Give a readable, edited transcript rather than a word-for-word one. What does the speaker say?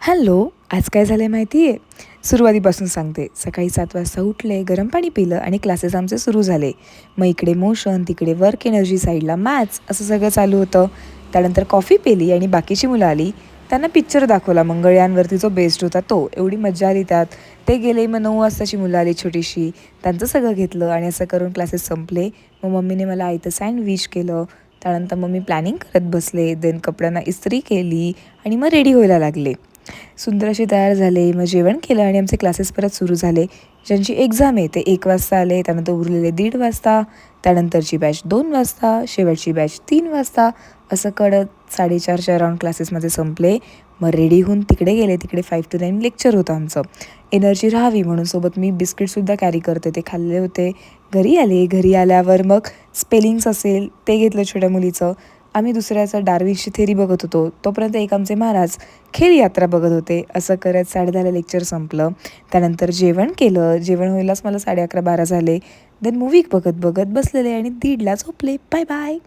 Hello, आज काय झालं आहे माहिती आहे? सुरुवातीपासून सांगते. सकाळी 7 वाजता उठले, गरम पाणी पिलं आणि क्लासेस आमचे सुरू झाले. मग इकडे मोशन, तिकडे वर्क एनर्जी, साईडला मॅथ्स असं सगळं चालू होतं. त्यानंतर कॉफी पिली आणि बाकीची मुलं आली. त्यांना पिक्चर दाखवला मंगळयानवरती जो बेस्ड होता तो. एवढी मज्जा आली त्यात. ते गेले, मग 9 वाजताची मुलं आली छोटीशी. त्यांचं सगळं घेतलं आणि असं करून क्लासेस संपले. मग मम्मीने मला आयतं सँडविच केलं. त्यानंतर मग मी प्लॅनिंग करत बसले. देन कपड्यांना इस्त्री केली आणि मग रेडी व्हायला लागले. सुंदर असे तयार झाले. मग जेवण केलं आणि आमचे क्लासेस परत सुरू झाले. ज्यांची एक्झाम आहे ते 1 वाजता आले, त्यानंतर उरलेले 1:30 वाजता, त्यानंतरची बॅच 2 वाजता, शेवटची बॅच 3 वाजता, असं करत 4:30च्या अराउंड क्लासेसमध्ये संपले. मग रेडी होऊन तिकडे गेले. तिकडे 5 to 9 लेक्चर होतं आमचं. एनर्जी राहावी म्हणून सोबत मी बिस्किटसुद्धा कॅरी करते, ते खाल्ले होते. घरी आले. घरी आल्यावर मग स्पेलिंग्स असेल ते घेतलं छोट्या मुलीचं. आम्ही दुसऱ्याचं डार्विनची थेरी बघत होतो. तोपर्यंत एक आमचे महाराज खेळ यात्रा बघत होते. असं करत 10:30ला लेक्चर संपलं. त्यानंतर जेवण केलं. जेवण व्हायलाच मला 11:30-12 झाले. देन मूव्ही बघत बघत बसलेले आणि 1:30ला झोपले. Bye bye.